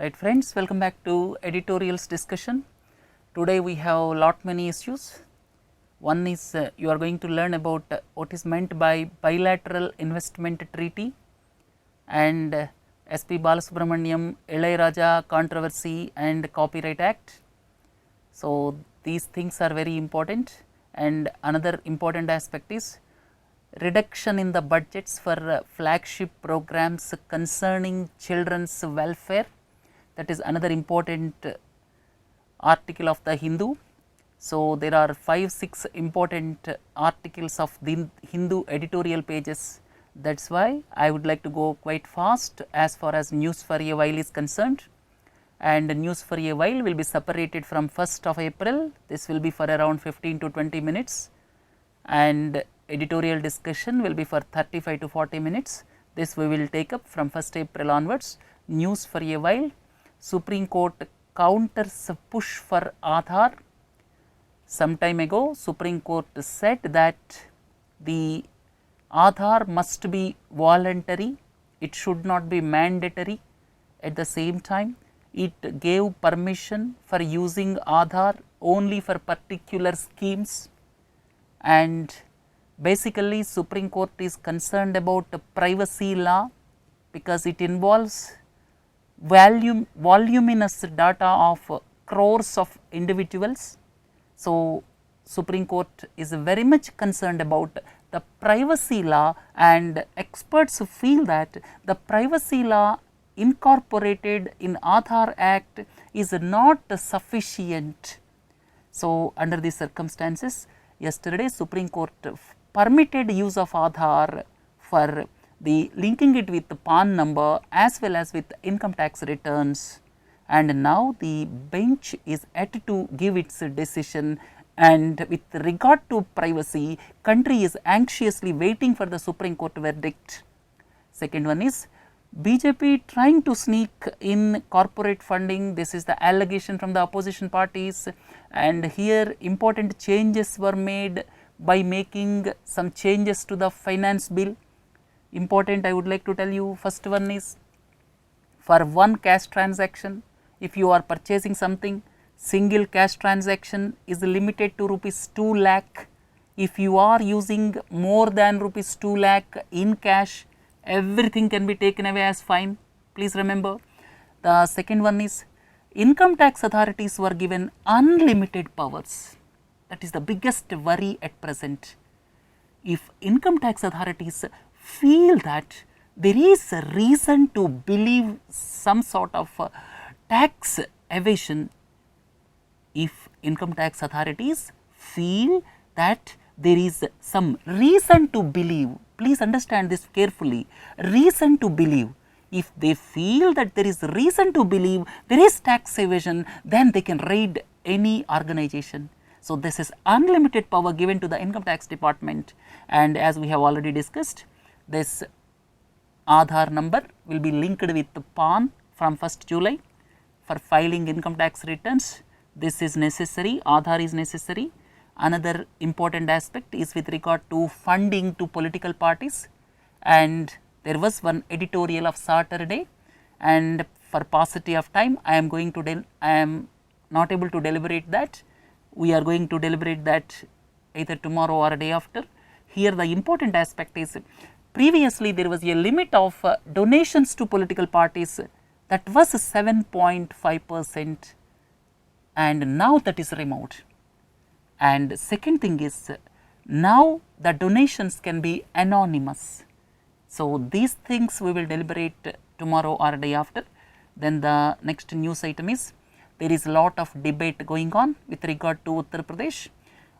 Right friends, welcome back to Editorials Discussion. Today we have lot many issues. One is you are going to learn about what is meant by bilateral investment treaty and SP Balasubramaniam, Ilayaraja controversy and Copyright Act. So these things are very important, and another important aspect is reduction in the budgets for flagship programs concerning children's welfare. That is another important article of the Hindu. So there are 5-6 important articles of the Hindu editorial pages. That is why I would like to go quite fast as far as news for a while is concerned. And news for a while will be separated from 1st of April. This will be for around 15 to 20 minutes, and editorial discussion will be for 35 to 40 minutes. This we will take up from 1st April onwards. News for a while. Supreme Court counters push for Aadhaar. Some time ago, Supreme Court said that the Aadhaar must be voluntary, it should not be mandatory. At the same time, it gave permission for using Aadhaar only for particular schemes, and basically Supreme Court is concerned about privacy law because it involves voluminous data of crores of individuals. So Supreme Court is very much concerned about the privacy law, and experts feel that the privacy law incorporated in Aadhaar Act is not sufficient. So under these circumstances, yesterday Supreme Court permitted use of Aadhaar for the linking it with the PAN number as well as with income tax returns, and now the bench is yet to give its decision. And with regard to privacy, country is anxiously waiting for the Supreme Court verdict. Second one is BJP trying to sneak in corporate funding. This is the allegation from the opposition parties, and here important changes were made by making some changes to the finance bill. Important, I would like to tell you. First one is, for one cash transaction, if you are purchasing something, single cash transaction is limited to rupees 2 lakh. If you are using more than rupees 2 lakh in cash, everything can be taken away as fine. Please remember. The second one is, income tax authorities were given unlimited powers. That is the biggest worry at present. If income tax authorities feel that there is a reason to believe some sort of tax evasion, if income tax authorities feel that there is some reason to believe, please understand this carefully, reason to believe, if they feel that there is reason to believe there is tax evasion, then they can raid any organization. So this is unlimited power given to the income tax department, and as we have already discussed, this Aadhaar number will be linked with the PAN from 1st July for filing income tax returns. This is necessary, Aadhaar is necessary. Another important aspect is with regard to funding to political parties, and there was one editorial of Saturday, and for paucity of time I am not able to deliberate that. We are going to deliberate that either tomorrow or a day after. Here the important aspect is, previously there was a limit of donations to political parties that was 7.5%, and now that is removed. And second thing is, now the donations can be anonymous. So these things we will deliberate tomorrow or a day after. Then the next news item is, there is a lot of debate going on with regard to Uttar Pradesh.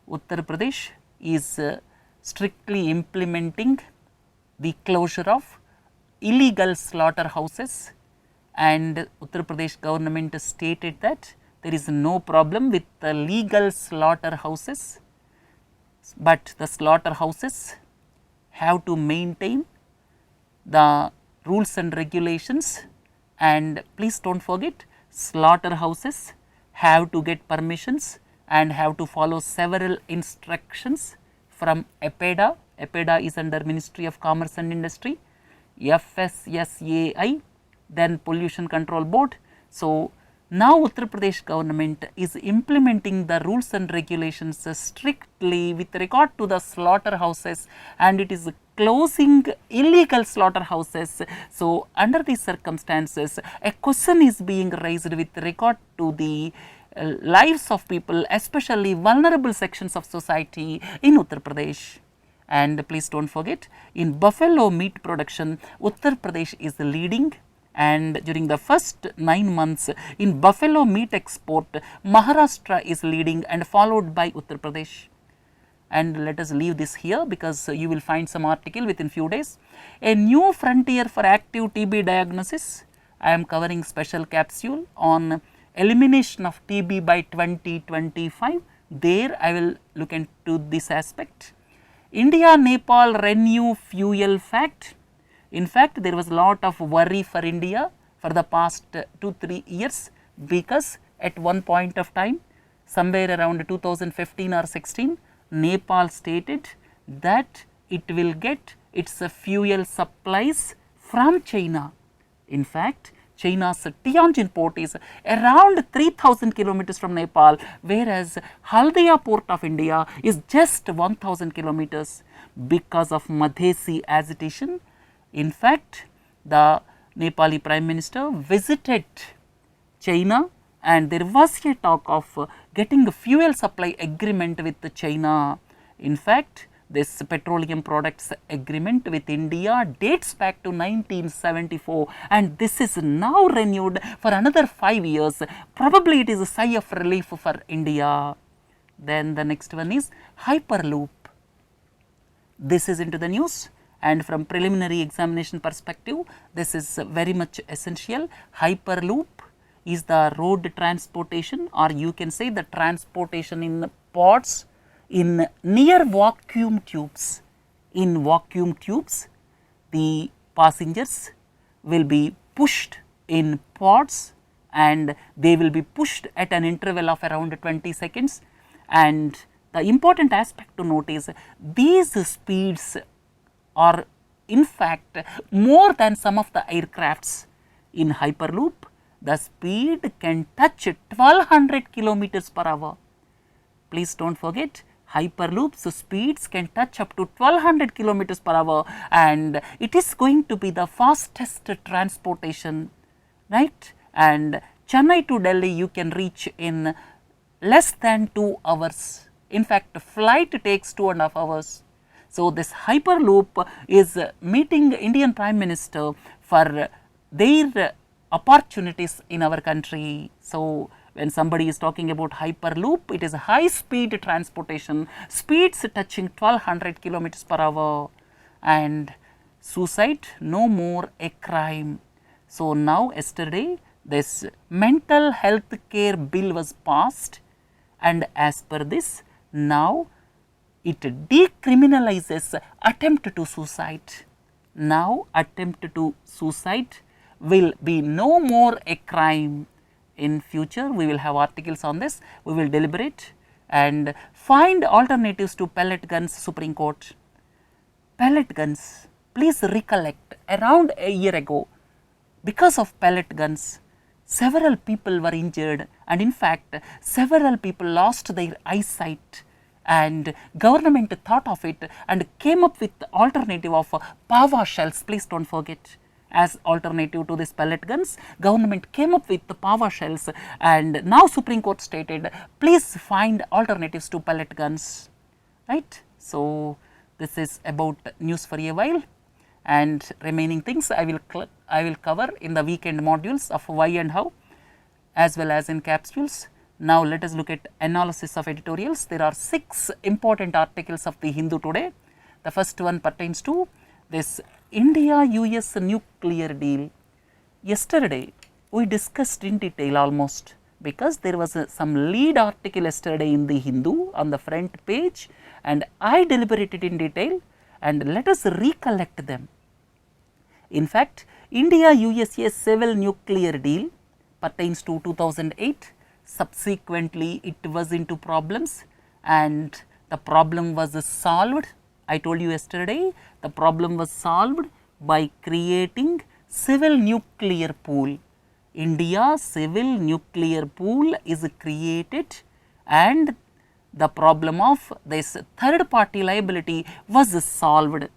Uttar Pradesh is strictly implementing the closure of illegal slaughterhouses, and Uttar Pradesh government stated that there is no problem with the legal slaughterhouses, but the slaughterhouses have to maintain the rules and regulations, and please do not forget, slaughterhouses have to get permissions and have to follow several instructions from EPEDA. EPEDA is under Ministry of Commerce and Industry, FSSAI, then Pollution Control Board, So, now Uttar Pradesh government is implementing the rules and regulations strictly with regard to the slaughterhouses, and it is closing illegal slaughterhouses. So, under these circumstances, a question is being raised with regard to the lives of people, especially vulnerable sections of society in Uttar Pradesh. And please do not forget, in buffalo meat production, Uttar Pradesh is leading, and during the first 9 months in buffalo meat export, Maharashtra is leading and followed by Uttar Pradesh. And let us leave this here, because you will find some article within few days. A new frontier for active TB diagnosis. I am covering special capsule on elimination of TB by 2025. There I will look into this aspect. India Nepal renew fuel fact. In fact, there was a lot of worry for India for the past 2-3 years, because at one point of time, somewhere around 2015 or 16, Nepal stated that it will get its fuel supplies from China. In fact, China's Tianjin port is around 3000 kilometers from Nepal, whereas Haldia port of India is just 1000 kilometers. Because of Madhesi agitation, in fact, the Nepali Prime Minister visited China, and there was a talk of getting a fuel supply agreement with China. In fact, this petroleum products agreement with India dates back to 1974, and this is now renewed for another 5 years. Probably it is a sigh of relief for India. Then the next one is Hyperloop. This is into the news, and from preliminary examination perspective, this is very much essential. Hyperloop is the road transportation, or you can say the transportation in pods in near vacuum tubes. In vacuum tubes, the passengers will be pushed in pods, and they will be pushed at an interval of around 20 seconds. And the important aspect to note is these speeds are in fact more than some of the aircrafts. In Hyperloop, the speed can touch 1200 kilometers per hour. Please do not forget, Hyperloop's speeds can touch up to 1200 kilometers per hour, and it is going to be the fastest transportation, right? And Chennai to Delhi you can reach in less than 2 hours. In fact, flight takes 2.5 hours. So, this Hyperloop is meeting Indian Prime Minister for their opportunities in our country. So, when somebody is talking about Hyperloop, it is high speed transportation, speeds touching 1200 kilometers per hour. And suicide no more a crime. So, now yesterday this mental health care bill was passed, and as per this, now it decriminalizes attempt to suicide. Now attempt to suicide will be no more a crime. In future we will have articles on this, we will deliberate and find alternatives to pellet guns. Supreme Court. Pellet guns, please recollect, around a year ago, because of pellet guns, several people were injured, and in fact several people lost their eyesight, and government thought of it and came up with the alternative of Pava shells. Please do not forget, as alternative to this pellet guns, government came up with the Pava shells, and now Supreme Court stated, please find alternatives to pellet guns, right. So, this is about news for a while, and remaining things I will cover in the weekend modules of why and how, as well as in capsules. Now, let us look at analysis of editorials. There are 6 important articles of the Hindu today. The first one pertains to this India-US nuclear deal. Yesterday, we discussed in detail almost, because there was some lead article yesterday in the Hindu on the front page, and I deliberated in detail, and let us recollect them. In fact, India-USA civil nuclear deal pertains to 2008. Subsequently, it was into problems, and the problem was solved. I told you yesterday, the problem was solved by creating civil nuclear pool, India civil nuclear pool is created and the problem of this third party liability was solved,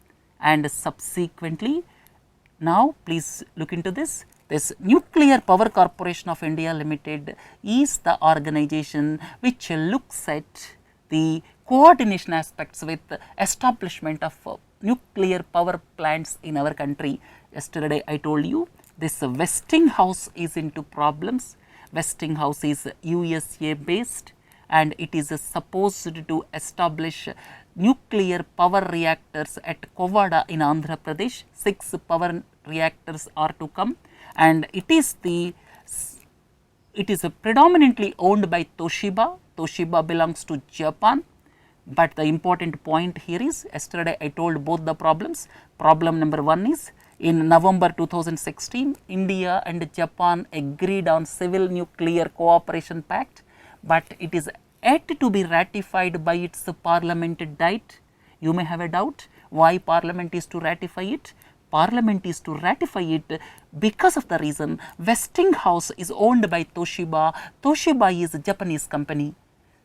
and subsequently now please look into this. This Nuclear Power Corporation of India Limited is the organization which looks at the coordination aspects with establishment of nuclear power plants in our country. Yesterday I told you this Westinghouse is into problems. Westinghouse is USA based and it is supposed to establish nuclear power reactors at Kovada in Andhra Pradesh. 6 power reactors are to come, and it is predominantly owned by Toshiba. Toshiba belongs to Japan. But the important point here is, yesterday I told both the problems. Problem number 1 is, in November 2016, India and Japan agreed on Civil Nuclear Cooperation Pact, but it is yet to be ratified by its parliament date. You may have a doubt why parliament is to ratify it. Parliament is to ratify it because of the reason Westinghouse is owned by Toshiba. Toshiba is a Japanese company.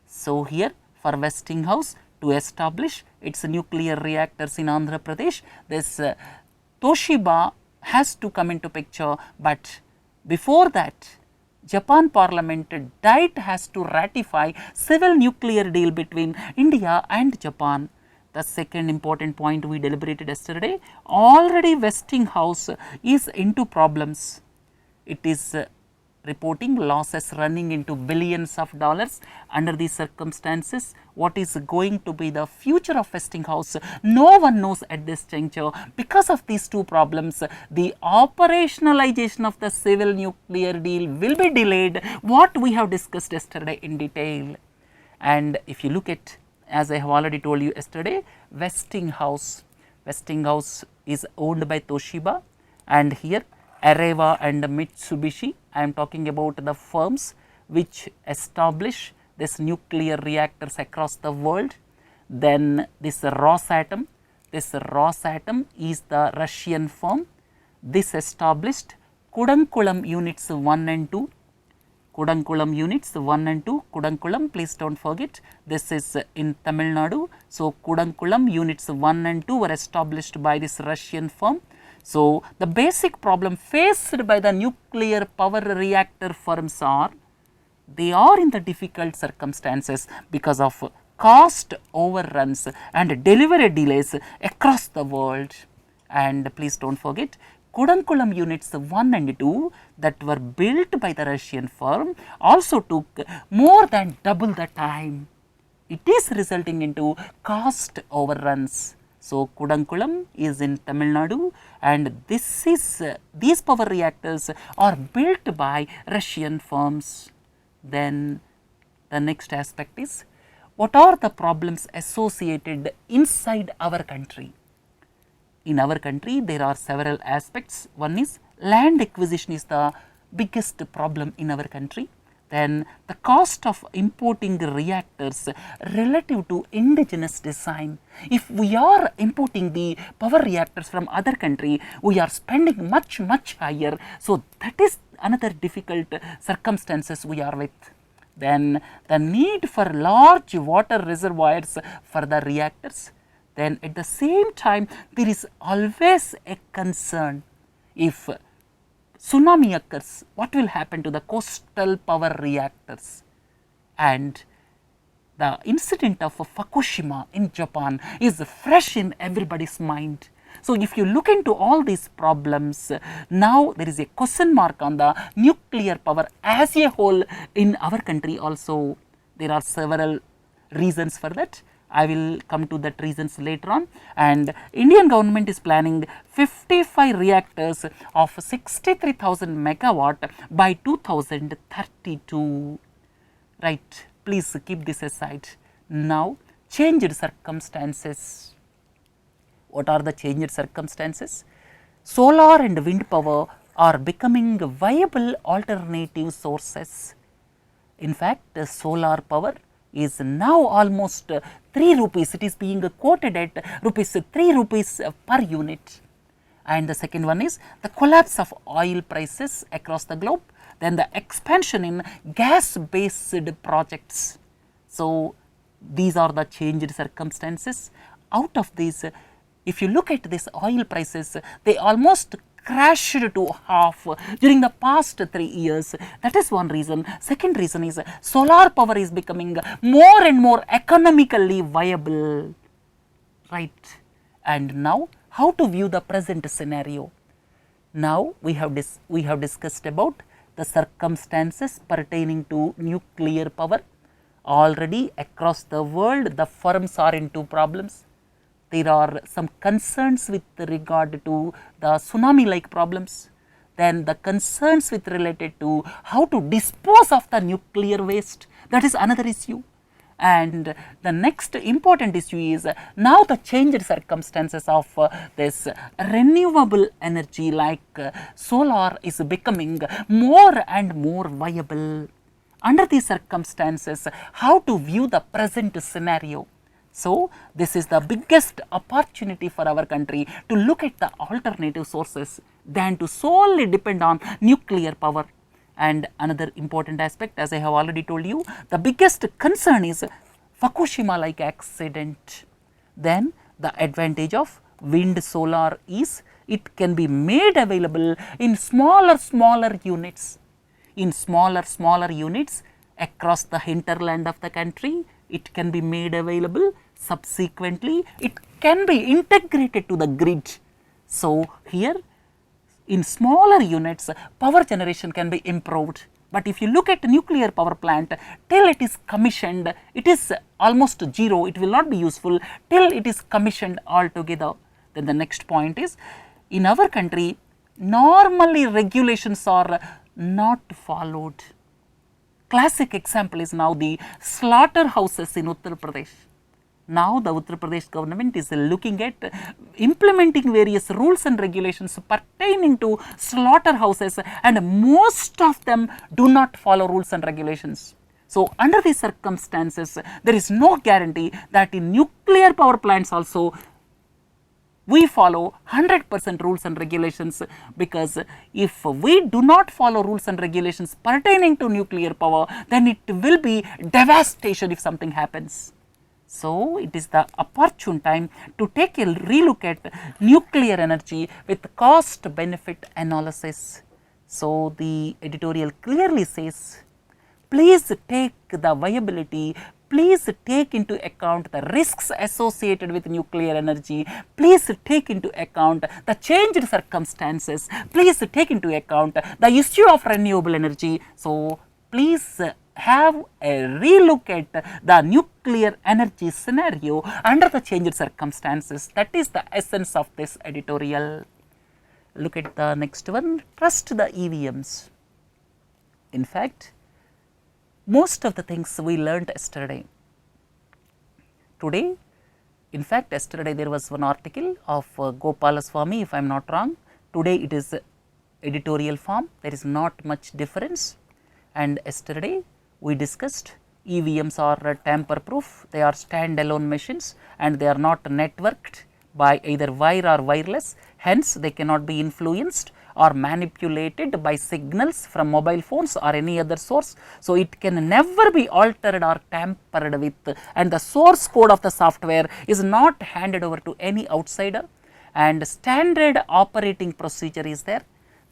So here for Westinghouse to establish its nuclear reactors in Andhra Pradesh, this Toshiba has to come into picture, but before that Japan parliament date has to ratify civil nuclear deal between India and Japan. The second important point we deliberated yesterday, already Westinghouse is into problems. It is reporting losses running into billions of dollars. Under these circumstances, what is going to be the future of Westinghouse? No one knows at this juncture. Because of these two problems, the operationalization of the civil nuclear deal will be delayed, what we have discussed yesterday in detail. And if you look at, as I have already told you yesterday, Westinghouse is owned by Toshiba, and here Areva and Mitsubishi, I am talking about the firms which establish this nuclear reactors across the world. Then this Rosatom is the Russian firm. This established Kudankulam units 1 and 2. Kudankulam, please do not forget, this is in Tamil Nadu. So, Kudankulam units 1 and 2 were established by this Russian firm. So, the basic problem faced by the nuclear power reactor firms are, they are in the difficult circumstances because of cost overruns and delivery delays across the world. And please do not forget, Kudankulam units 1 and 2 that were built by the Russian firm also took more than double the time. It is resulting into cost overruns. So, Kudankulam is in Tamil Nadu, and these power reactors are built by Russian firms. Then the next aspect is, what are the problems associated inside our country? In our country, there are several aspects. One is land acquisition is the biggest problem in our country. Then the cost of importing reactors relative to indigenous design. If we are importing the power reactors from other country, we are spending much higher. So, that is another difficult circumstances we are with. Then the need for large water reservoirs for the reactors. Then at the same time, there is always a concern, if tsunami occurs, what will happen to the coastal power reactors? And the incident of Fukushima in Japan is fresh in everybody's mind. So, if you look into all these problems, now there is a question mark on the nuclear power as a whole in our country also. There are several reasons for that. I will come to that reasons later on. And Indian government is planning 55 reactors of 63,000 megawatt by 2032. Right, please keep this aside. Now, changed circumstances. What are the changed circumstances? Solar and wind power are becoming viable alternative sources. In fact, solar power is now almost 3 rupees, it is being quoted at 3 rupees per unit. And the second one is the collapse of oil prices across the globe. then the expansion in gas based projects. So, these are the changed circumstances. Out of these, if you look at this oil prices, they almost crashed to half during the past 3 years. That is one reason. Second reason is solar power is becoming more and more economically viable, right? And now, how to view the present scenario? Now, we have discussed about the circumstances pertaining to nuclear power. Already across the world, the firms are into problems. There are some concerns with regard to the tsunami like problems. Then the concerns with related to how to dispose of the nuclear waste, that is another issue. And the next important issue is now the changed circumstances of this renewable energy like solar is becoming more and more viable. Under these circumstances, how to view the present scenario? So, this is the biggest opportunity for our country to look at the alternative sources than to solely depend on nuclear power. And another important aspect, as I have already told you, the biggest concern is Fukushima like accident. Then the advantage of wind solar is it can be made available in smaller units. In smaller units across the hinterland of the country, it can be made available. Subsequently, it can be integrated to the grid. So, here in smaller units, power generation can be improved. But if you look at nuclear power plant, till it is commissioned, it is almost zero, it will not be useful till it is commissioned altogether. Then the next point is, in our country, normally regulations are not followed. Classic example is now the slaughterhouses in Uttar Pradesh. Now, the Uttar Pradesh government is looking at implementing various rules and regulations pertaining to slaughterhouses, and most of them do not follow rules and regulations. So, under these circumstances, there is no guarantee that in nuclear power plants also we follow 100% rules and regulations, because if we do not follow rules and regulations pertaining to nuclear power, then it will be devastation if something happens. So, it is the opportune time to take a relook at nuclear energy with cost benefit analysis. So, the editorial clearly says, please take the viability, please take into account the risks associated with nuclear energy, please take into account the changed circumstances, please take into account the issue of renewable energy. So, please have a relook at the nuclear energy scenario under the changed circumstances. That is the essence of this editorial. Look at the next one, trust the EVMs. In fact, most of the things we learned yesterday. Today, in fact, yesterday there was one article of Gopalaswamy, if I am not wrong. Today it is editorial form, there is not much difference. And yesterday we discussed EVMs are tamper-proof, they are stand-alone machines and they are not networked by either wire or wireless, hence they cannot be influenced or manipulated by signals from mobile phones or any other source. So, it can never be altered or tampered with, and the source code of the software is not handed over to any outsider, and standard operating procedure is there.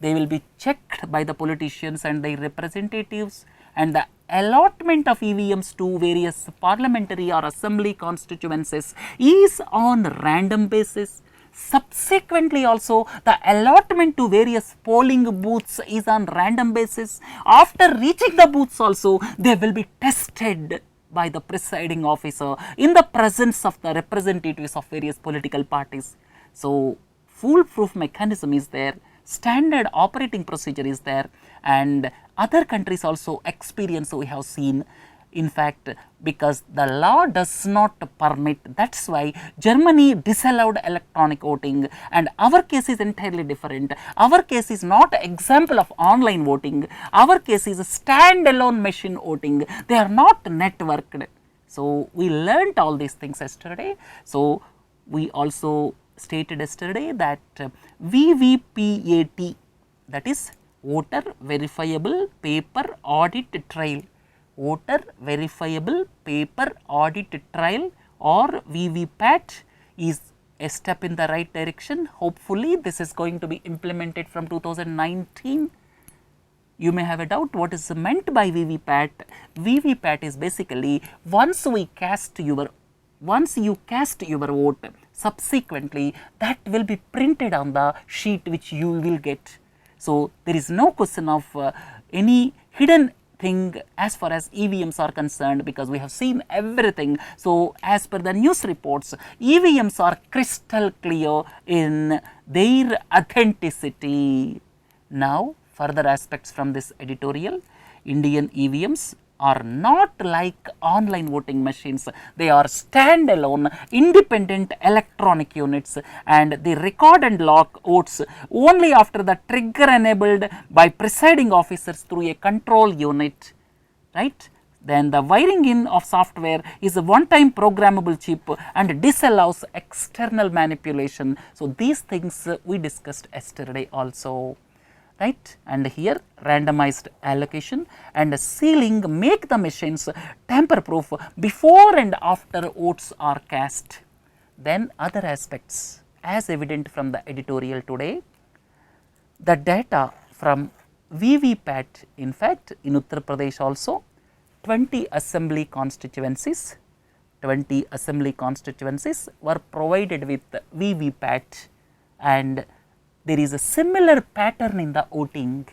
They will be checked by the politicians and their representatives, and the allotment of EVMs to various parliamentary or assembly constituencies is on random basis. Subsequently also, the allotment to various polling booths is on random basis. After reaching the booths also, they will be tested by the presiding officer in the presence of the representatives of various political parties. So, foolproof mechanism is there, standard operating procedure is there, and other countries also experience we have seen. In fact, because the law does not permit, that is why Germany disallowed electronic voting, and our case is entirely different. Our case is not example of online voting, our case is a stand-alone machine voting, they are not networked. So, we learnt all these things yesterday. So, we also stated yesterday that VVPAT, that is voter verifiable paper audit trail, voter verifiable paper audit trail or VVPAT is a step in the right direction. Hopefully, this is going to be implemented from 2019. You may have a doubt what is meant by VVPAT. VVPAT is basically once you cast your vote, subsequently that will be printed on the sheet which you will get. So, there is no question of any hidden thing as far as EVMs are concerned, because we have seen everything. So, as per the news reports, EVMs are crystal clear in their authenticity. Now, further aspects from this editorial: Indian EVMs are not like online voting machines. They are standalone independent electronic units, and they record and log votes only after the trigger enabled by presiding officers through a control unit, right. Then the wiring in of software is a one-time programmable chip and disallows external manipulation. So, these things we discussed yesterday also, right. And here randomized allocation and sealing make the machines tamper proof before and after votes are cast. Then other aspects as evident from the editorial today, the data from VVPAT, in fact in Uttar Pradesh also 20 assembly constituencies were provided with VVPAT, and there is a similar pattern in the voting.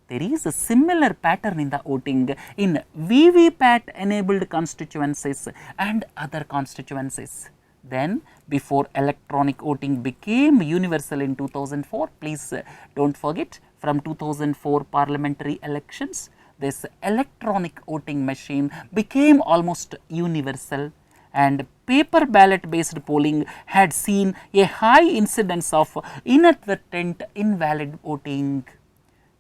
There is a similar pattern in the voting in VVPAT enabled constituencies and other constituencies. Then, before electronic voting became universal in 2004, please do not forget, from 2004 parliamentary elections, this electronic voting machine became almost universal, and paper ballot based polling had seen a high incidence of inadvertent invalid voting.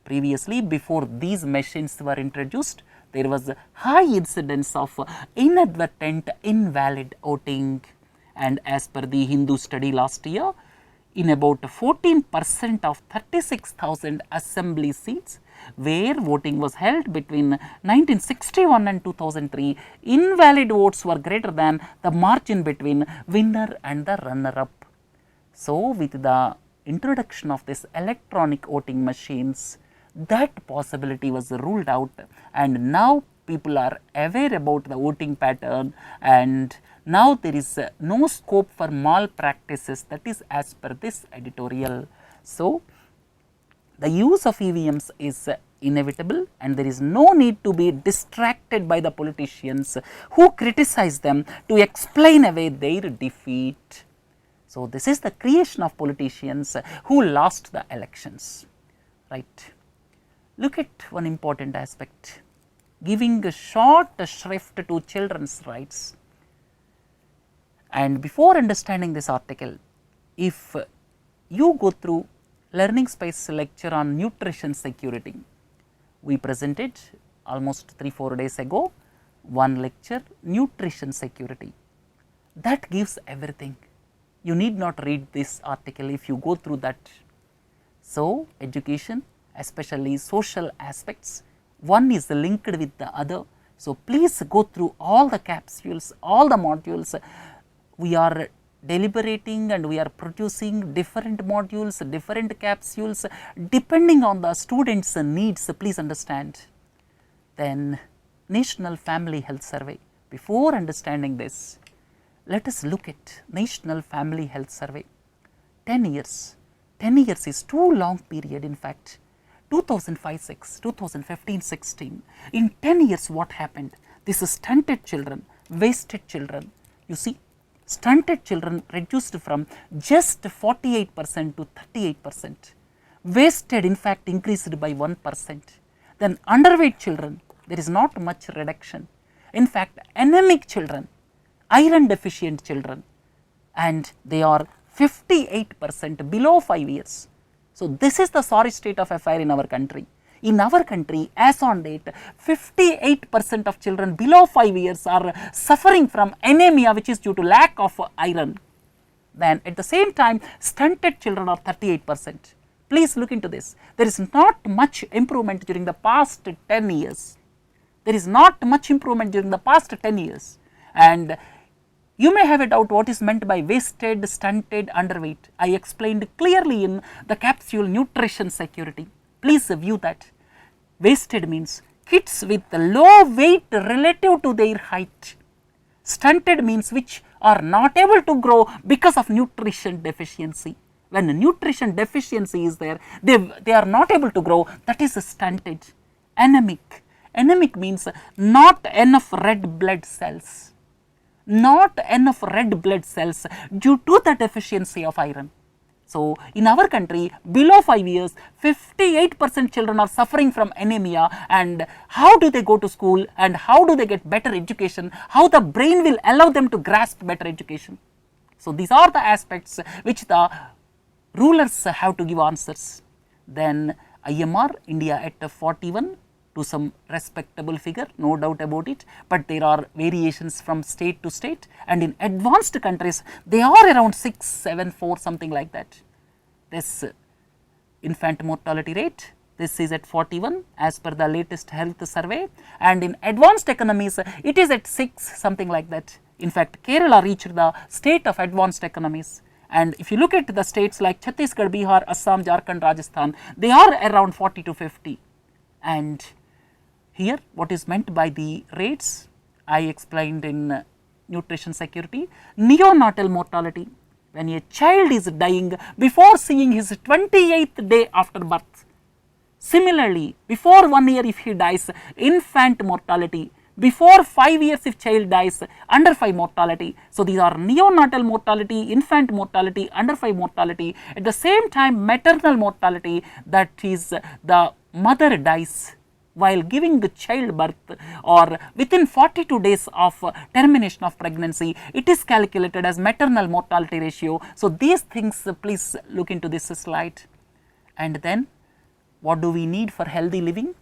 Previously, before these machines were introduced, there was a high incidence of inadvertent invalid voting, and as per the Hindu study last year, in about 14% of 36,000 assembly seats where voting was held between 1961 and 2003, invalid votes were greater than the margin between winner and the runner up. So, with the introduction of this electronic voting machines, that possibility was ruled out, and now people are aware about the voting pattern, and now there is no scope for malpractices. That is as per this editorial. So, the use of EVMs is inevitable, and there is no need to be distracted by the politicians who criticize them to explain away their defeat. So, this is the creation of politicians who lost the elections, right. Look at one important aspect, giving a short shrift to children's rights. And before understanding this article, if you go through Learning Space lecture on nutrition security, we presented almost 3-4 days ago one lecture, nutrition security, that gives everything. You need not read this article if you go through that. So, education, especially social aspects, one is linked with the other. So, please go through all the capsules, all the modules. We are deliberating and we are producing different modules, different capsules depending on the students' needs, please understand. Then National Family Health Survey. Before understanding this, let us look at National Family Health Survey. 10 years. 10 years is too long period, in fact. 2005-6, 2015-16. In 10 years what happened? This is stunted children, wasted children. You see, stunted children reduced from just 48% to 38%. Wasted, in fact, increased by 1%. Then underweight children, there is not much reduction. In fact, anemic children, iron deficient children, and they are 58% below 5 years. So, this is the sorry state of affair in our country. In our country, as on date, 58% of children below 5 years are suffering from anemia, which is due to lack of iron. Then at the same time, stunted children are 38%. Please look into this. There is not much improvement during the past 10 years. There is not much improvement during the past 10 years. And you may have a doubt what is meant by wasted, stunted, underweight. I explained clearly in the capsule nutrition security. Please view that. Wasted means kids with low weight relative to their height. Stunted means which are not able to grow because of nutrition deficiency. When nutrition deficiency is there, they are not able to grow, that is stunted. Anemic. Anemic means not enough red blood cells. Not enough red blood cells due to the deficiency of iron. So, in our country below 5 years 58% children are suffering from anemia, and how do they go to school and how do they get better education, how the brain will allow them to grasp better education. So, these are the aspects which the rulers have to give answers. Then IMR India at 41 to some respectable figure, no doubt about it, but there are variations from state to state, and in advanced countries they are around 6, 7, 4 something like that. This infant mortality rate, this is at 41 as per the latest health survey, and in advanced economies it is at 6 something like that. In fact, Kerala reached the state of advanced economies, and if you look at the states like Chhattisgarh, Bihar, Assam, Jharkhand, Rajasthan, they are around 40 to 50. And here what is meant by the rates I explained in nutrition security. Neonatal mortality, when a child is dying before seeing his 28th day after birth. Similarly, before 1 year if he dies, infant mortality. Before 5 years if child dies, under 5 mortality. So, these are neonatal mortality, infant mortality, under 5 mortality. At the same time, maternal mortality, that is the mother dies while giving the childbirth or within 42 days of termination of pregnancy, it is calculated as maternal mortality ratio. So, these things please look into this slide. And then what do we need for healthy living?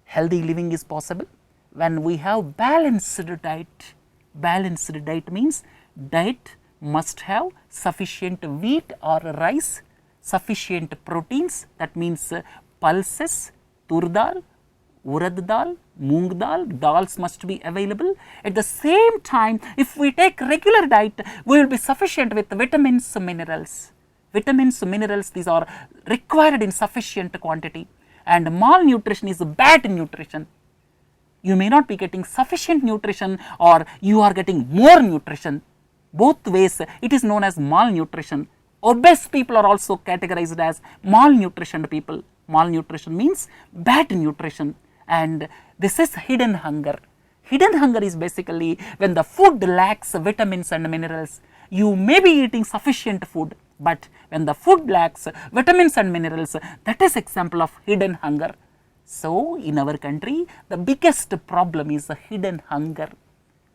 Healthy living is possible when we have balanced diet. Balanced diet means diet must have sufficient wheat or rice, sufficient proteins, that means pulses, tur dal, urad dal, moong dal, dals must be available. At the same time, if we take regular diet, we will be sufficient with vitamins, minerals. Vitamins, minerals, these are required in sufficient quantity, and malnutrition is bad nutrition. You may not be getting sufficient nutrition or you are getting more nutrition. Both ways it is known as malnutrition. Obese people are also categorized as malnutritioned people. Malnutrition means bad nutrition, and this is hidden hunger. Hidden hunger is basically when the food lacks vitamins and minerals. You may be eating sufficient food, but when the food lacks vitamins and minerals, that is example of hidden hunger. So, in our country the biggest problem is the hidden hunger,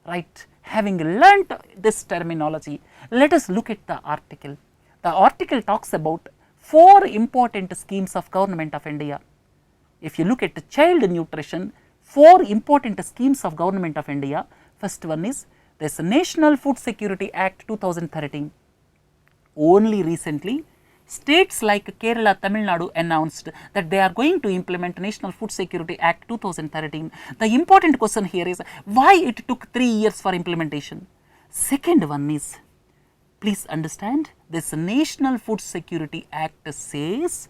right? Having learnt this terminology, let us look at the article. The article talks about 4 important schemes of Government of India. If you look at the child nutrition, 4 important schemes of Government of India. First one is this National Food Security Act 2013. Only recently, states like Kerala, Tamil Nadu announced that they are going to implement National Food Security Act 2013. The important question here is why it took 3 years for implementation. Second one is, please understand, this National Food Security Act says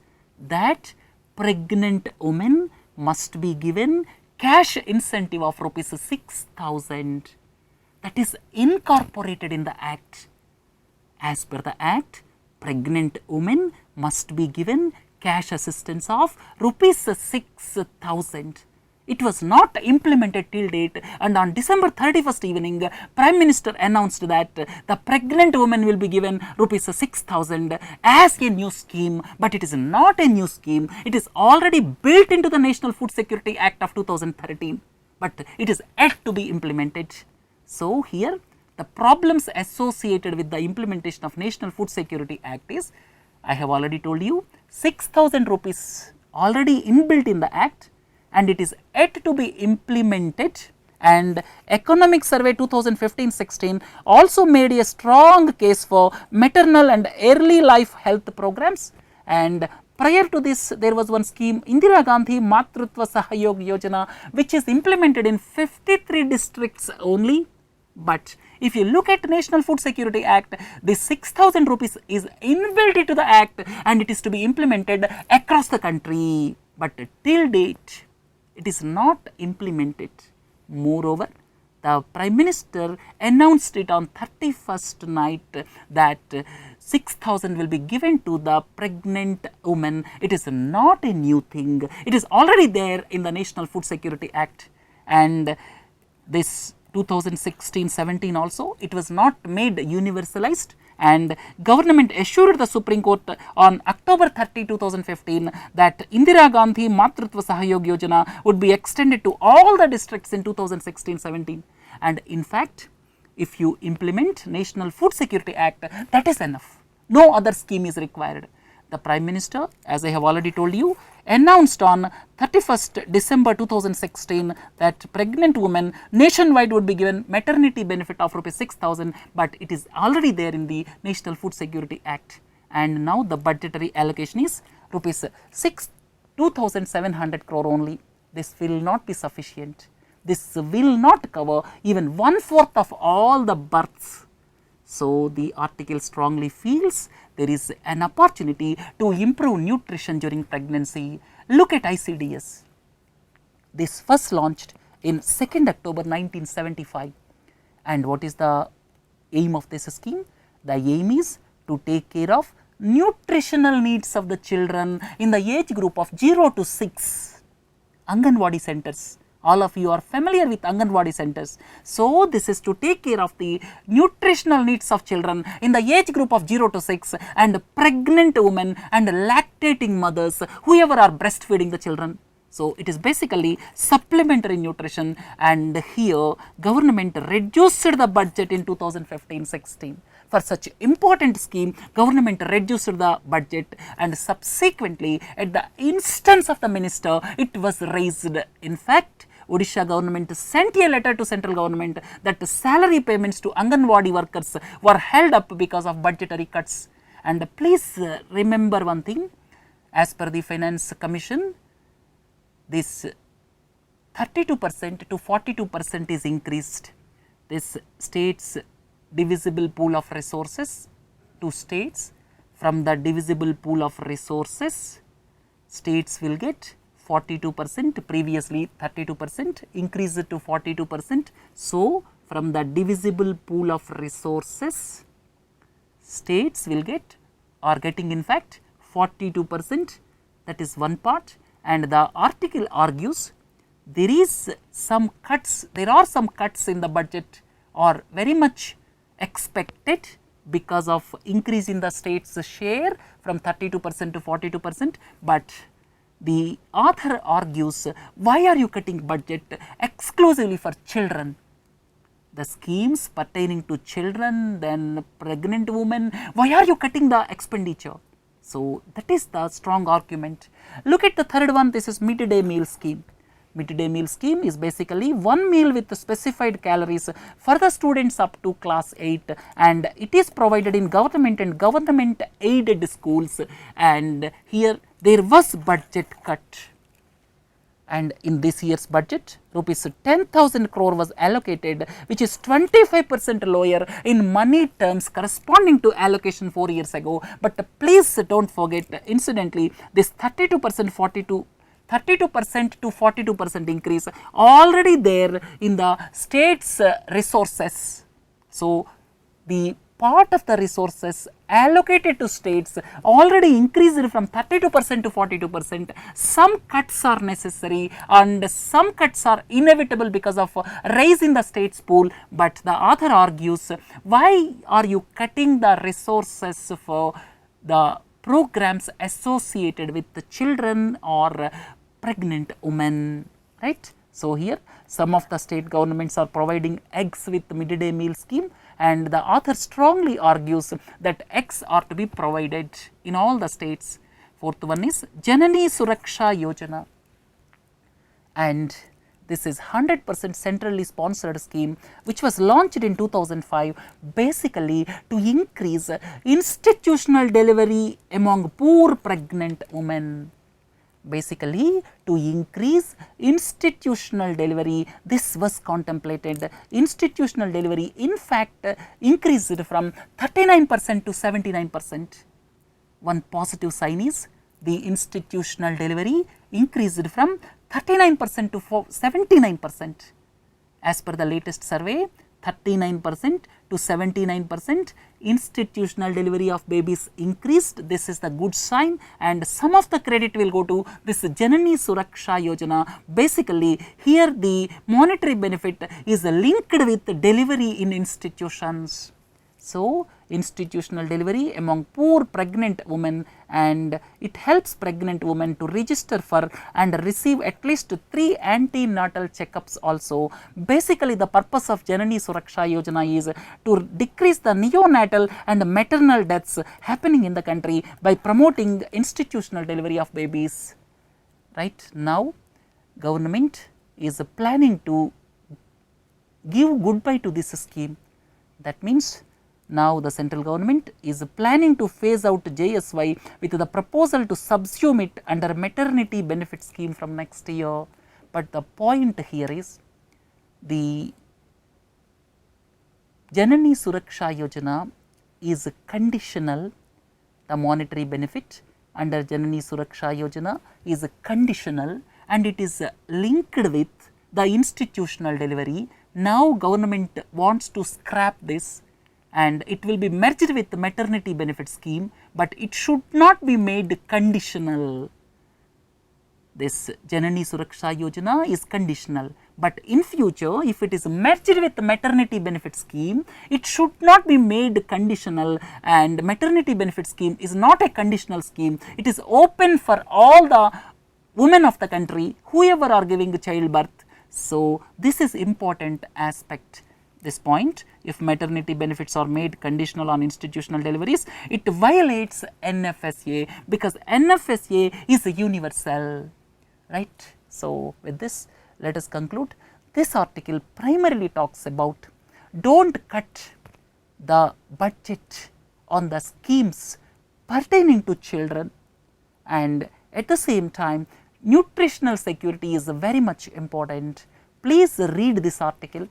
that pregnant women must be given cash incentive of rupees 6,000. That is incorporated in the act. As per the act, pregnant women must be given cash assistance of rupees 6,000. It was not implemented till date, and on December 31st evening, Prime Minister announced that the pregnant woman will be given rupees 6,000 as a new scheme, but it is not a new scheme. It is already built into the National Food Security Act of 2013, but it is yet to be implemented. So, here the problems associated with the implementation of National Food Security Act is, I have already told you, 6,000 rupees already inbuilt in the act, and it is yet to be implemented. And Economic Survey 2015-16 also made a strong case for maternal and early life health programs, and Prior to this, there was one scheme, Indira Gandhi Matrutva Sahayog Yojana, which is implemented in 53 districts only. But if you look at National Food Security Act, the 6,000 rupees is inbuilt into the act and it is to be implemented across the country. But till date, it is not implemented. Moreover, the Prime Minister announced it on 31st night that 6,000 will be given to the pregnant women. It is not a new thing. It is already there in the National Food Security Act, and this 2016-17 also, it was not made universalized, and government assured the Supreme Court on October 30, 2015 that Indira Gandhi Matrutva Sahayog Yojana would be extended to all the districts in 2016-17. And in fact, if you implement National Food Security Act, that is enough. No other scheme is required. The Prime Minister, as I have already told you, announced on 31st December 2016 that pregnant women nationwide would be given maternity benefit of rupees 6,000, but it is already there in the National Food Security Act. And now the budgetary allocation is rupees 2,700 crore only. This will not be sufficient. This will not cover even 1/4 of all the births. So the article strongly feels there is an opportunity to improve nutrition during pregnancy. Look at ICDS. This first launched in 2nd October 1975. And what is the aim of this scheme? The aim is to take care of nutritional needs of the children in the age group of 0 to 6. Anganwadi centers. All of you are familiar with Anganwadi centers. So this is to take care of the nutritional needs of children in the age group of 0 to 6 and pregnant women and lactating mothers, whoever are breastfeeding the children. So it is basically supplementary nutrition, and here government reduced the budget in 2015-16. For such important scheme, government reduced the budget, and subsequently at the instance of the minister, it was raised. In fact, Odisha government sent a letter to central government that the salary payments to Anganwadi workers were held up because of budgetary cuts. And please remember one thing, as per the Finance Commission, this 32% to 42% is increased. This states divisible pool of resources to states. From the divisible pool of resources, states will get 42%, previously 32%, increased to 42%. So from the divisible pool of resources, states will get, are getting in fact 42%. That is one part. And the article argues there is some cuts, there are some cuts in the budget are very much expected because of increase in the state's share from 32% to 42%, but the author argues, why are you cutting budget exclusively for children? The schemes pertaining to children, then pregnant women, why are you cutting the expenditure? So that is the strong argument. Look at the third one, this is midday meal scheme. Midday meal scheme is basically one meal with specified calories for the students up to class 8, and it is provided in government and government aided schools, and here there was budget cut. And in this year's budget, rupees 10,000 crore was allocated, which is 25% lower in money terms corresponding to allocation 4 years ago. But please don't forget, incidentally, this 32% to 42% increase already there in the state's resources. So the part of the resources allocated to states already increased from 32% to 42%. Some cuts are necessary and some cuts are inevitable because of rise in the state's pool, but the author argues, why are you cutting the resources for the programs associated with the children or pregnant women, right? So here some of the state governments are providing eggs with midday meal scheme, and the author strongly argues that eggs are to be provided in all the states. Fourth one is Janani Suraksha Yojana, and This is 100% centrally sponsored scheme which was launched in 2005 basically to increase institutional delivery among poor pregnant women. Basically to increase institutional delivery, this was contemplated. Institutional delivery in fact increased from 39% to 79%. One positive sign is the institutional delivery increased from 39% to 79%. As per the latest survey, 39% to 79% institutional delivery of babies increased. This is the good sign, and some of the credit will go to this Janani Suraksha Yojana. Basically, here the monetary benefit is linked with delivery in institutions. So, institutional delivery among poor pregnant women, and it helps pregnant women to register for and receive at least 3 antenatal checkups also. Basically, the purpose of Janani Suraksha Yojana is to decrease the neonatal and maternal deaths happening in the country by promoting institutional delivery of babies. Right now, government is planning to give goodbye to this scheme. That means, now the central government is planning to phase out JSY with the proposal to subsume it under maternity benefit scheme from next year. But the point here is the Janani Suraksha Yojana is conditional. The monetary benefit under Janani Suraksha Yojana is conditional, and it is linked with the institutional delivery. Now government wants to scrap this, and it will be merged with the maternity benefit scheme, but it should not be made conditional. This Janani Suraksha Yojana is conditional, but in future if it is merged with the maternity benefit scheme, it should not be made conditional, and maternity benefit scheme is not a conditional scheme. It is open for all the women of the country, whoever are giving childbirth. So, this is important aspect. This point, if maternity benefits are made conditional on institutional deliveries, it violates NFSA, because NFSA is universal, right. So, with this let us conclude. This article primarily talks about don't cut the budget on the schemes pertaining to children, and at the same time nutritional security is very much important. Please read this article.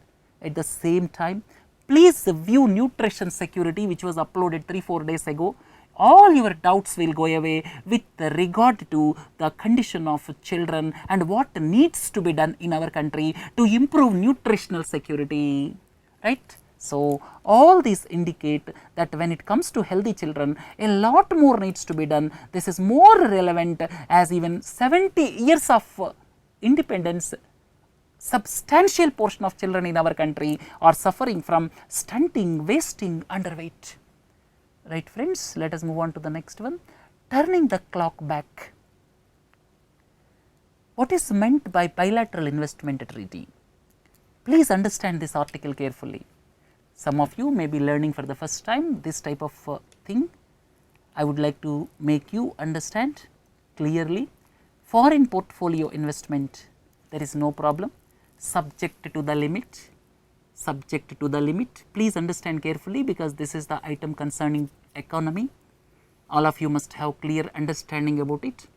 At the same time, please view nutrition security, which was uploaded 3-4 days ago. All your doubts will go away with regard to the condition of children and what needs to be done in our country to improve nutritional security, right. So, all these indicate that when it comes to healthy children, a lot more needs to be done. This is more relevant as even 70 years of independence, substantial portion of children in our country are suffering from stunting, wasting, underweight. Right friends, let us move on to the next one. Turning the clock back. What is meant by bilateral investment treaty? Please understand this article carefully. Some of you may be learning for the first time this type of thing. I would like to make you understand clearly. Foreign portfolio investment, there is no problem. Subject to the limit, subject to the limit. Please understand carefully, because this is the item concerning economy. All of you must have clear understanding about it.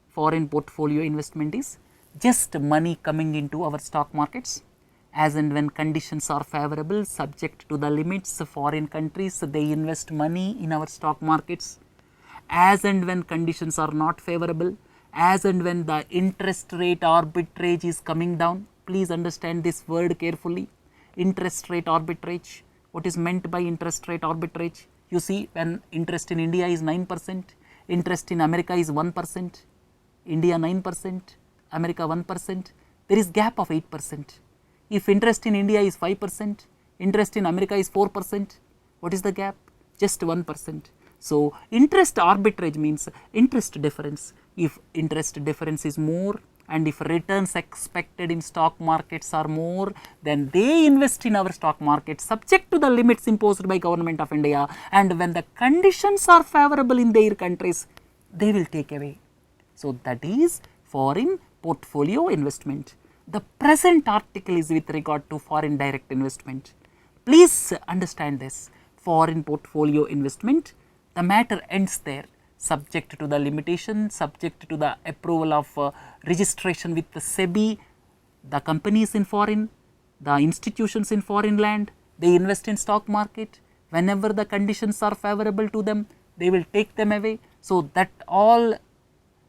Foreign portfolio investment is just money coming into our stock markets. As and when conditions are favorable, subject to the limits, foreign countries, they invest money in our stock markets. As and when conditions are not favorable, as and when the interest rate arbitrage is coming down, please understand this word carefully. Interest rate arbitrage. What is meant by interest rate arbitrage? You see, when interest in India is 9%, interest in America is 1%, India 9%, America 1%, there is gap of 8%. If interest in India is 5%, interest in America is 4%, what is the gap? Just 1%. So, interest arbitrage means interest difference. If interest difference is more, and if returns expected in stock markets are more, then they invest in our stock market subject to the limits imposed by Government of India, and when the conditions are favorable in their countries, they will take away. So, that is foreign portfolio investment. The present article is with regard to foreign direct investment. Please understand this. Foreign portfolio investment, the matter ends there, subject to the limitation, subject to the approval of registration with the SEBI. The companies in foreign, the institutions in foreign land, they invest in stock market. Whenever the conditions are favorable to them, they will take them away. So, that all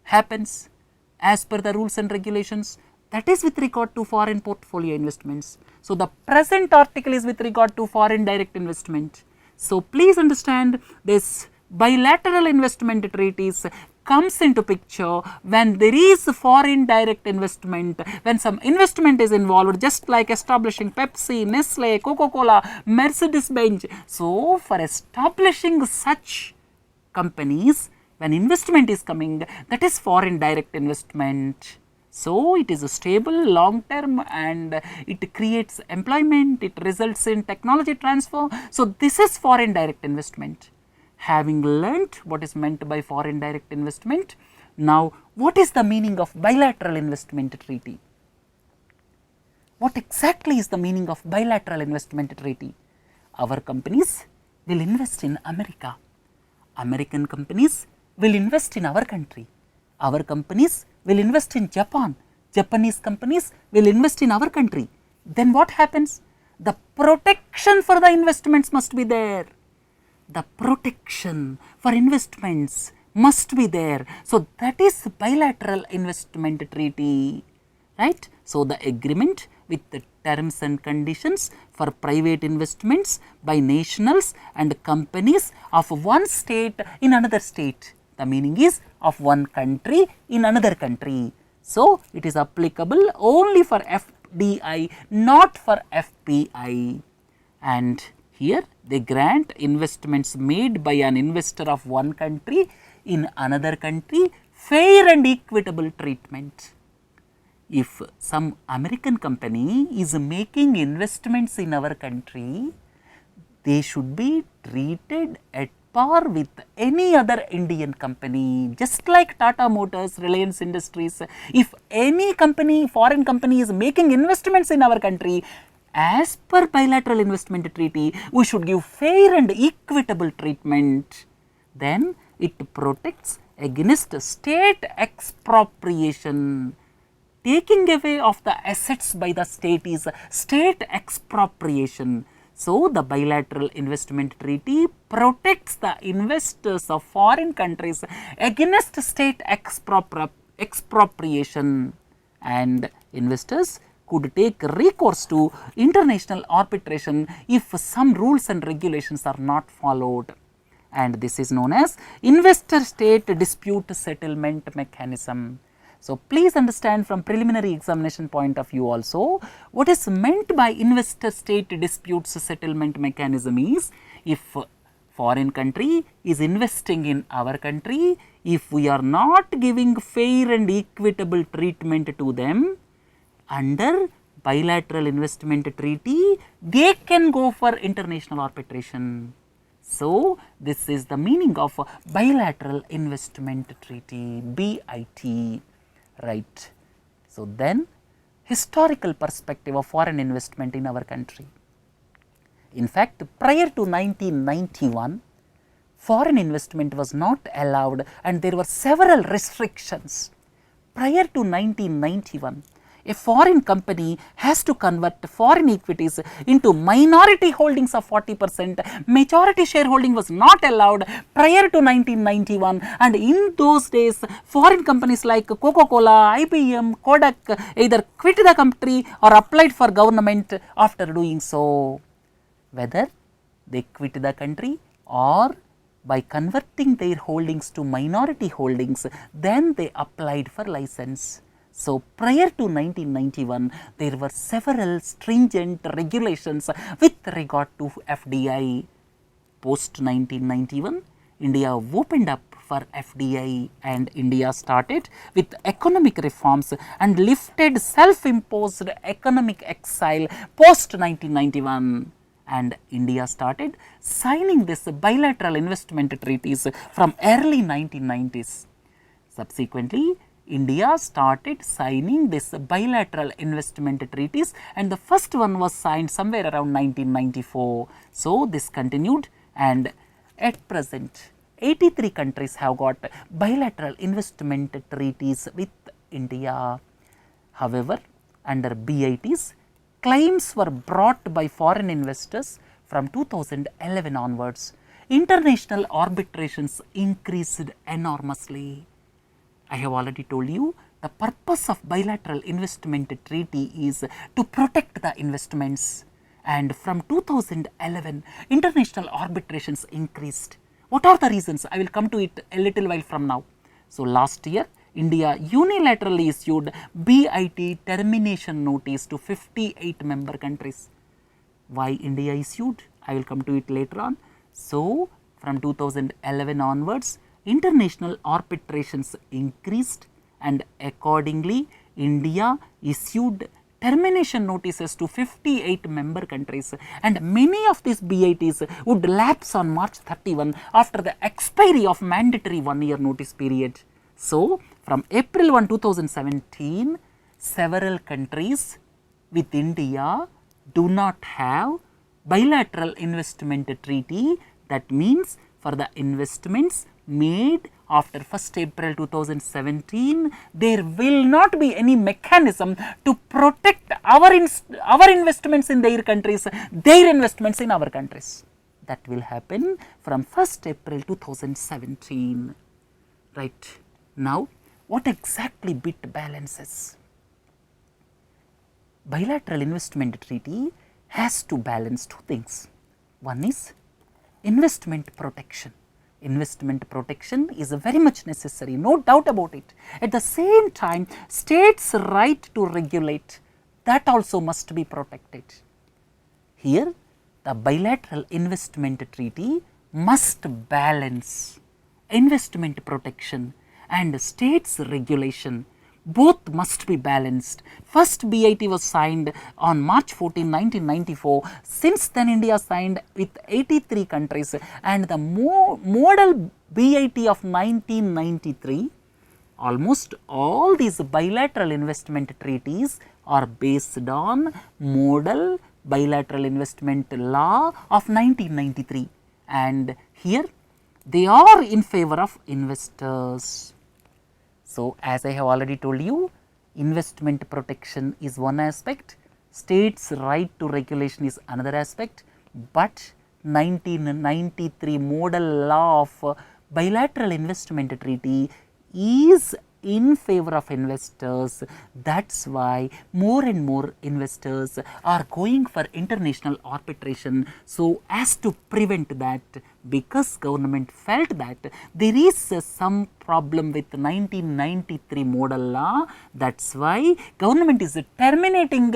happens as per the rules and regulations. That is with regard to foreign portfolio investments. So, the present article is with regard to foreign direct investment. So, please understand this bilateral investment treaties comes into picture when there is foreign direct investment, when some investment is involved, just like establishing Pepsi, Nestle, Coca-Cola, Mercedes-Benz. So, for establishing such companies, when investment is coming, that is foreign direct investment. So, it is a stable, long term, and it creates employment, it results in technology transfer. So, this is foreign direct investment. Having learnt what is meant by foreign direct investment, now what is the meaning of bilateral investment treaty? What exactly is the meaning of bilateral investment treaty? Our companies will invest in America. American companies will invest in our country. Our companies will invest in Japan. Japanese companies will invest in our country. Then what happens? The protection for the investments must be there. The protection for investments must be there. So, that is bilateral investment treaty, right. So, the agreement with the terms and conditions for private investments by nationals and companies of one state in another state. The meaning is of one country in another country. So, it is applicable only for FDI, not for FPI. And here they grant investments made by an investor of one country in another country fair and equitable treatment. If some American company is making investments in our country, they should be treated at par with any other Indian company, just like Tata Motors, Reliance Industries. If any company, foreign company is making investments in our country, as per bilateral investment treaty, we should give fair and equitable treatment. Then it protects against state expropriation. Taking away of the assets by the state is state expropriation. So, the bilateral investment treaty protects the investors of foreign countries against state expropriation, and investors could take recourse to international arbitration if some rules and regulations are not followed, and this is known as investor state dispute settlement mechanism. So, please understand from preliminary examination point of view also, what is meant by investor state disputes settlement mechanism is, if foreign country is investing in our country, if we are not giving fair and equitable treatment to them, under bilateral investment treaty, they can go for international arbitration. So, this is the meaning of bilateral investment treaty, BIT, right. So, then historical perspective of foreign investment in our country. In fact, prior to 1991, foreign investment was not allowed and there were several restrictions. Prior to 1991, a foreign company has to convert foreign equities into minority holdings of 40%. Majority shareholding was not allowed prior to 1991, and in those days foreign companies like Coca-Cola, IBM, Kodak either quit the country or applied for government after doing so. Whether they quit the country or by converting their holdings to minority holdings, then they applied for license. So, prior to 1991, there were several stringent regulations with regard to FDI. Post 1991, India opened up for FDI and India started with economic reforms and lifted self-imposed economic exile post 1991. And India started signing this bilateral investment treaties from early 1990s. Subsequently, India started signing this bilateral investment treaties, and the first one was signed somewhere around 1994. So, this continued, and at present 83 countries have got bilateral investment treaties with India. However, under BITs, claims were brought by foreign investors from 2011 onwards. International arbitrations increased enormously. I have already told you the purpose of bilateral investment treaty is to protect the investments, and from 2011 international arbitrations increased. What are the reasons? I will come to it a little while from now. So, last year India unilaterally issued BIT termination notice to 58 member countries. Why India issued? I will come to it later on. So, from 2011 onwards, international arbitrations increased, and accordingly India issued termination notices to 58 member countries, and many of these BITs would lapse on March 31 after the expiry of mandatory 1-year notice period. So, from April 1, 2017, several countries with India do not have bilateral investment treaty. That means, for the investments made after 1st April 2017, there will not be any mechanism to protect our investments in their countries, their investments in our countries. That will happen from 1st April 2017. Right. Now, what exactly BIT balances? Bilateral investment treaty has to balance two things. One is investment protection. Investment protection is very much necessary, no doubt about it. At the same time, states' right to regulate, that also must be protected. Here, the bilateral investment treaty must balance investment protection and states' regulation. Both must be balanced. First BIT was signed on March 14, 1994. Since then, India signed with 83 countries, and the model BIT of 1993, almost all these bilateral investment treaties are based on model bilateral investment law of 1993, and here they are in favor of investors. So, as I have already told you, investment protection is one aspect, states' right to regulation is another aspect, but 1993 model law of bilateral investment treaty is in favor of investors. That is why more and more investors are going for international arbitration, so as to prevent that, because government felt that there is some problem with 1993 model law. That is why government is terminating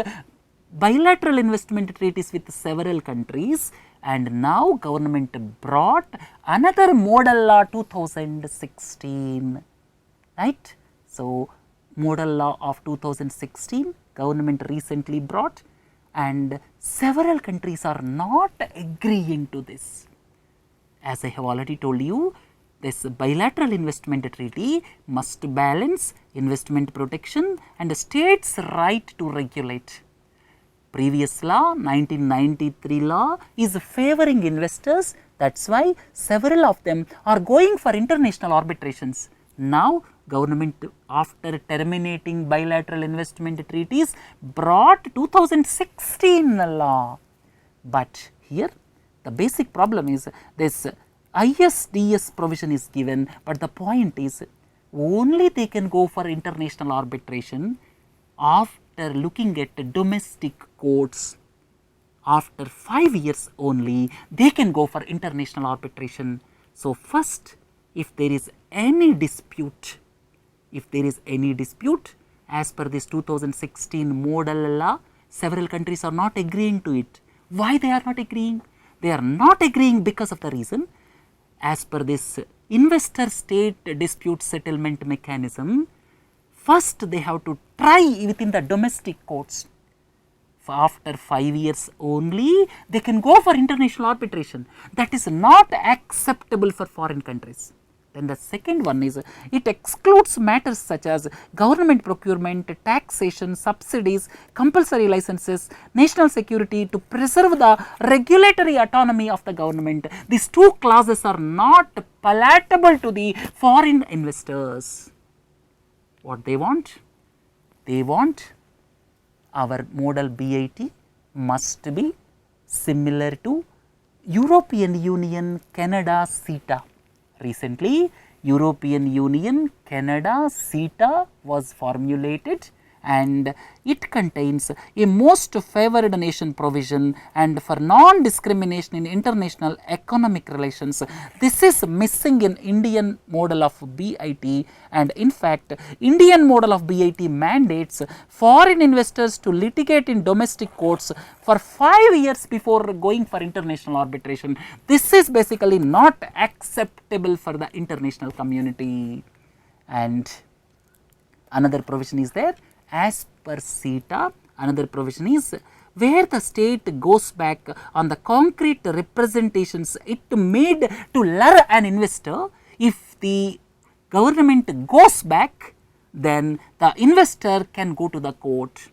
bilateral investment treaties with several countries, and now government brought another model law 2016. Right. So, model law of 2016 government recently brought, and several countries are not agreeing to this. As I have already told you, this bilateral investment treaty must balance investment protection and states' right to regulate. Previous law, 1993 law, is favoring investors. That is why several of them are going for international arbitrations. Now, government, after terminating bilateral investment treaties, brought 2016 law. But here the basic problem is this ISDS provision is given, but the point is only they can go for international arbitration after looking at domestic courts. After 5 years only they can go for international arbitration. So, first, if there is any dispute, as per this 2016 model law, several countries are not agreeing to it. Why they are not agreeing? They are not agreeing because of the reason, as per this investor state dispute settlement mechanism, first they have to try within the domestic courts. After 5 years only they can go for international arbitration. That is not acceptable for foreign countries. Then the second one is it excludes matters such as government procurement, taxation, subsidies, compulsory licenses, national security to preserve the regulatory autonomy of the government. These two clauses are not palatable to the foreign investors. What they want? They want our model BIT must be similar to European Union, Canada, CETA. Recently, European Union, Canada, CETA was formulated, and it contains a most favored nation provision and for non-discrimination in international economic relations. This is missing in Indian model of BIT, and in fact, Indian model of BIT mandates foreign investors to litigate in domestic courts for 5 years before going for international arbitration. This is basically not acceptable for the international community. And another provision is there. As per CETA, another provision is where the state goes back on the concrete representations it made to lure an investor. If the government goes back, then the investor can go to the court.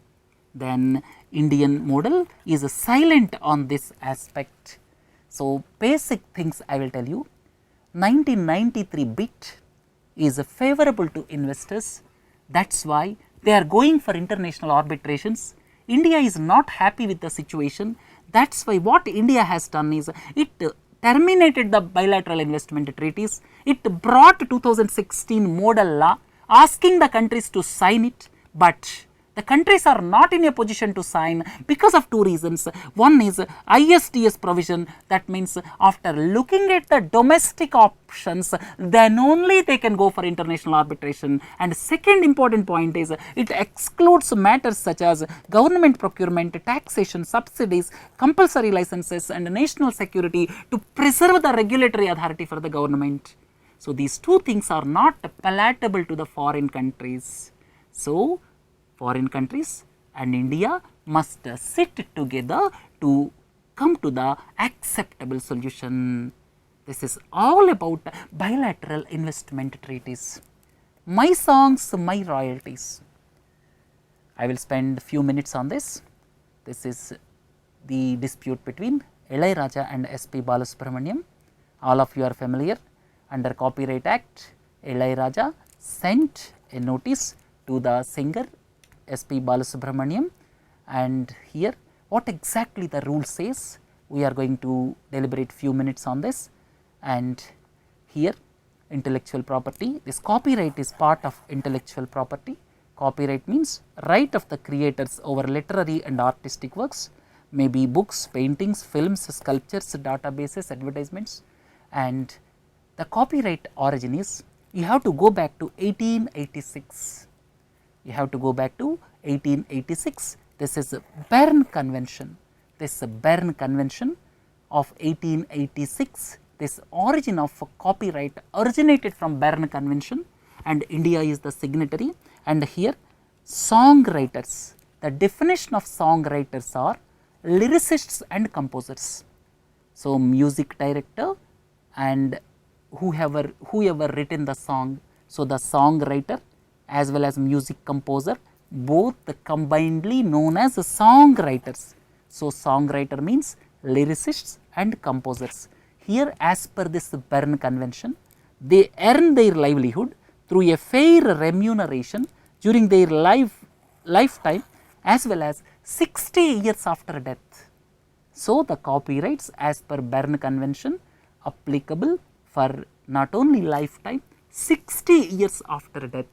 Then Indian model is silent on this aspect. So, basic things I will tell you. 1993 bit is favorable to investors. That is why they are going for international arbitrations. India is not happy with the situation. That is why what India has done is it terminated the bilateral investment treaties. It brought 2016 model law asking the countries to sign it, but the countries are not in a position to sign because of two reasons. One is ISDS provision, that means after looking at the domestic options, then only they can go for international arbitration. And second important point is it excludes matters such as government procurement, taxation, subsidies, compulsory licenses and national security to preserve the regulatory authority for the government. So, these two things are not palatable to the foreign countries. So, foreign countries and India must sit together to come to the acceptable solution. This is all about bilateral investment treaties. My songs, my royalties. I will spend few minutes on this. This is the dispute between Ilaiyaraaja and SP Balasubramaniam. All of you are familiar. Under Copyright Act, Ilaiyaraaja sent a notice to the singer SP Balasubramaniam, and here what exactly the rule says, we are going to deliberate few minutes on this. And here intellectual property, this copyright is part of intellectual property. Copyright means right of the creators over literary and artistic works, maybe books, paintings, films, sculptures, databases, advertisements. And the copyright origin is, you have to go back to 1886. You have to go back to 1886. This is Berne Convention. This Berne Convention of 1886. This origin of copyright originated from Berne Convention, and India is the signatory. And here songwriters, the definition of songwriters are lyricists and composers. So, music director and whoever written the song. So, the songwriter as well as music composer, both combinedly known as songwriters. So, songwriter means lyricists and composers. Here, as per this Berne Convention, they earn their livelihood through a fair remuneration during their lifetime as well as 60 years after death. So, the copyrights as per Berne Convention applicable for not only lifetime, 60 years after death.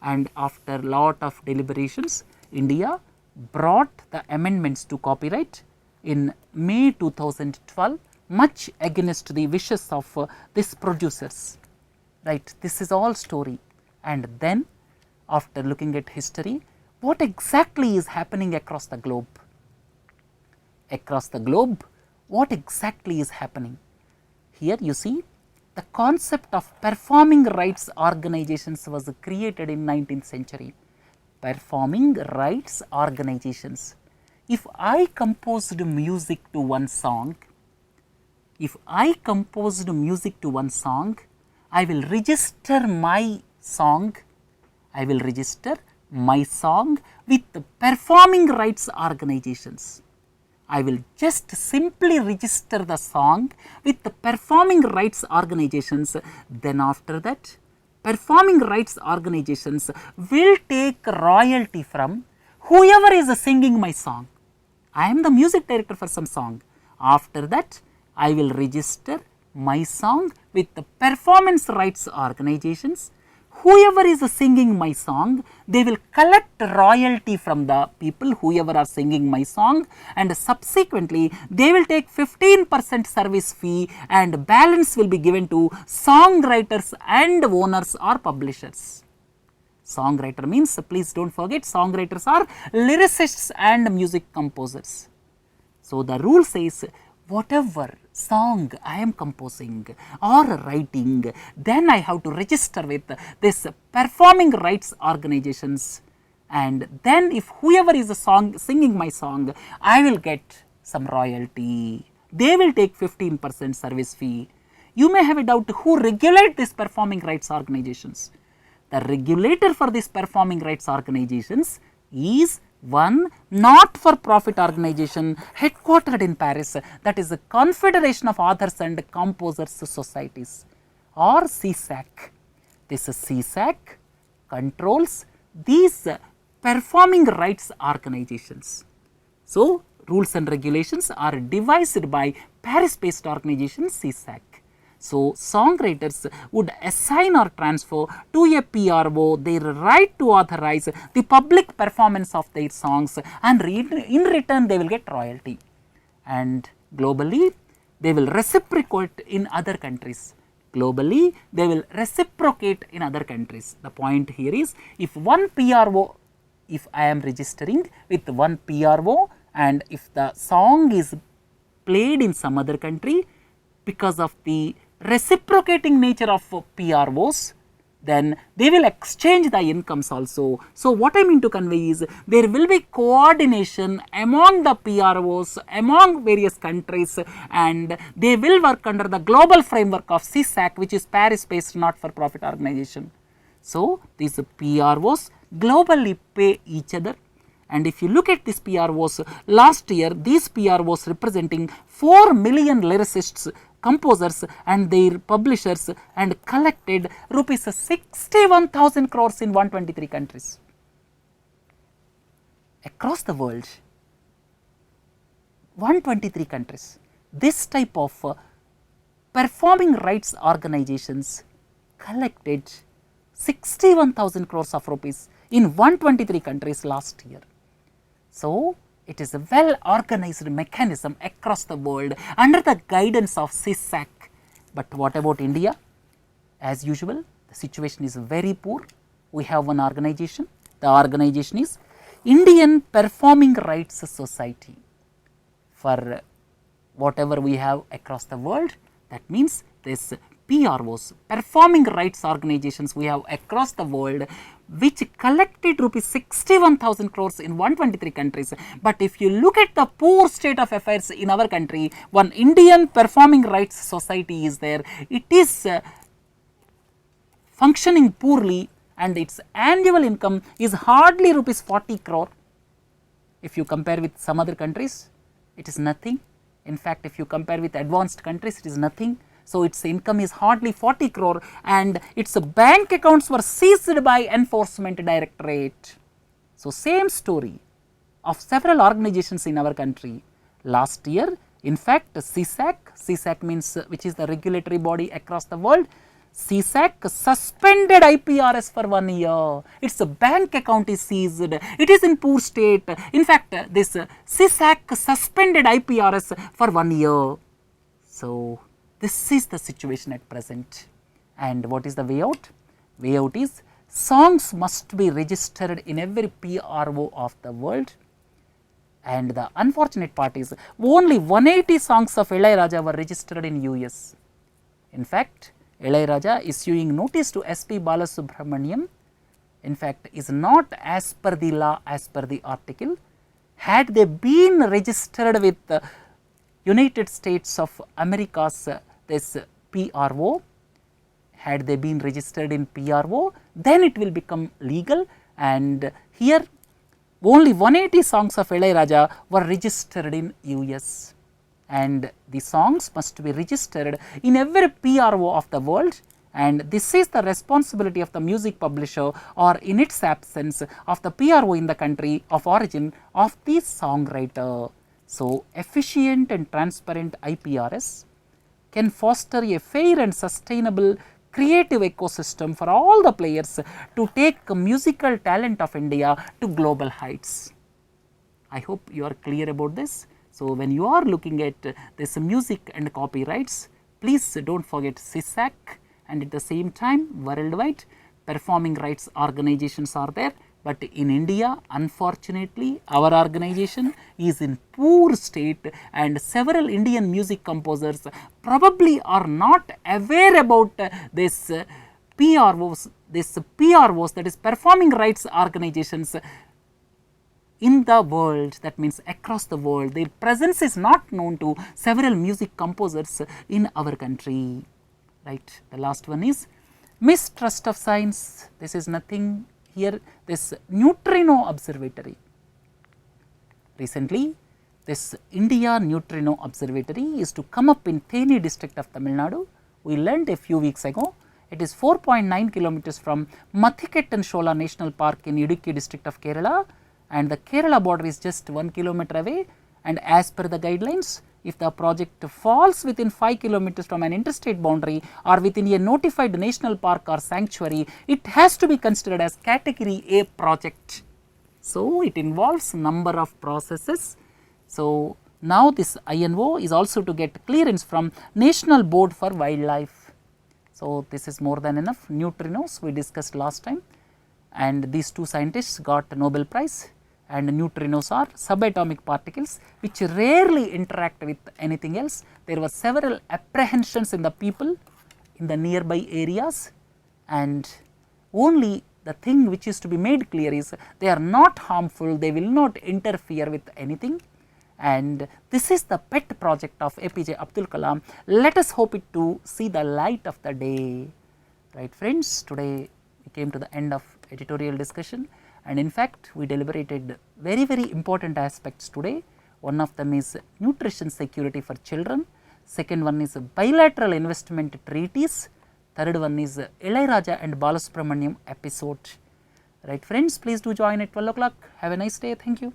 And after lot of deliberations, India brought the amendments to copyright in May 2012, much against the wishes of these producers. Right, this is all story. And then after looking at history, what exactly is happening across the globe? Across the globe, what exactly is happening? Here you see, the concept of performing rights organizations was created in 19th century. Performing rights organizations. If I composed music to one song, I will register my song, with the performing rights organizations. I will just simply register the song with the performing rights organizations. Then after that, performing rights organizations will take royalty from whoever is singing my song. I am the music director for some song. After that, I will register my song with the performance rights organizations. Whoever is singing my song, they will collect royalty from the people whoever are singing my song, and subsequently they will take 15% service fee, and balance will be given to songwriters and owners or publishers. Songwriter means, please don't forget, songwriters are lyricists and music composers. So the rule says, whatever song I am composing or writing, then I have to register with this performing rights organizations, and then if whoever is singing my song, I will get some royalty. They will take 15% service fee. You may have a doubt, who regulate these performing rights organizations? The regulator for these performing rights organizations is one not-for-profit organization headquartered in Paris, that is the Confederation of Authors and Composers Societies, or CSAC. This CSAC controls these performing rights organizations. So, rules and regulations are devised by Paris-based organization CSAC. So, songwriters would assign or transfer to a PRO their right to authorize the public performance of their songs, and in return they will get royalty. And globally, they will reciprocate in other countries. The point here is, if one PRO, if I am registering with one PRO, and if the song is played in some other country, because of the reciprocating nature of PROs, then they will exchange the incomes also. So, what I mean to convey is, there will be coordination among the PROs, among various countries, and they will work under the global framework of CSAC, which is Paris-based not-for-profit organization. So, these PROs globally pay each other. And if you look at these PROs, last year these PROs representing 4 million lyricists, composers and their publishers, and collected rupees 61,000 crores in 123 countries. Across the world, 123 countries, this type of performing rights organizations collected 61,000 crores of rupees in 123 countries last year. So, it is a well organized mechanism across the world under the guidance of CSAC. But what about India? As usual, the situation is very poor. We have one organization. The organization is Indian Performing Rights Society. For whatever we have across the world, that means this PROs, performing rights organizations we have across the world, which collected rupees 61,000 crores in 123 countries. But if you look at the poor state of affairs in our country, one Indian Performing Rights Society is there. It is functioning poorly, and its annual income is hardly rupees 40 crore. If you compare with some other countries, it is nothing. In fact, if you compare with advanced countries, it is nothing. So, its income is hardly 40 crore, and its bank accounts were seized by Enforcement Directorate. So, same story of several organizations in our country. Last year, in fact, CSAC means which is the regulatory body across the world, CSAC suspended IPRS for 1 year. Its bank account is seized. It is in poor state. In fact, this CSAC suspended IPRS for 1 year. So, this is the situation at present. And what is the way out? Way out is, songs must be registered in every PRO of the world. And the unfortunate part is, only 180 songs of Ilayaraja were registered in US. In fact, Ilayaraja issuing notice to SP Balasubramaniam, in fact, is not as per the law, as per the article. Had they been registered with United States of America's this PRO, had they been registered in PRO, then it will become legal, and here only 180 songs of Ilayaraja were registered in US, and the songs must be registered in every PRO of the world, and this is the responsibility of the music publisher, or in its absence of the PRO in the country of origin of the songwriter. So, efficient and transparent IPRs can foster a fair and sustainable creative ecosystem for all the players to take musical talent of India to global heights. I hope you are clear about this. So, when you are looking at this music and copyrights, please do not forget CISAC, and at the same time worldwide performing rights organizations are there. But in India, unfortunately, our organization is in poor state, and several Indian music composers probably are not aware about this PROs, that is performing rights organizations in the world, that means across the world. Their presence is not known to several music composers in our country, right. The last one is mistrust of science. This is nothing here, this neutrino observatory. Recently, this India Neutrino Observatory is to come up in Theni district of Tamil Nadu. We learned a few weeks ago. It is 4.9 kilometers from Mathikettan Shola National Park in Idukki district of Kerala, and the Kerala border is just 1 kilometer away, and as per the guidelines, if the project falls within 5 kilometers from an interstate boundary or within a notified national park or sanctuary, it has to be considered as category A project. So, it involves number of processes. So, now this INO is also to get clearance from National Board for Wildlife. So, this is more than enough. Neutrinos we discussed last time, and these two scientists got Nobel Prize, and neutrinos are subatomic particles which rarely interact with anything else. There were several apprehensions in the people in the nearby areas, and only the thing which is to be made clear is they are not harmful, they will not interfere with anything, and this is the pet project of APJ Abdul Kalam. Let us hope it to see the light of the day. Right friends, today we came to the end of editorial discussion, and in fact we deliberated very important aspects today. One of them is nutrition security for children, second one is bilateral investment treaties, third one is Ilayaraja and Balasubramaniam episode. Right friends, please do join at 12 o'clock. Have a nice day. Thank you.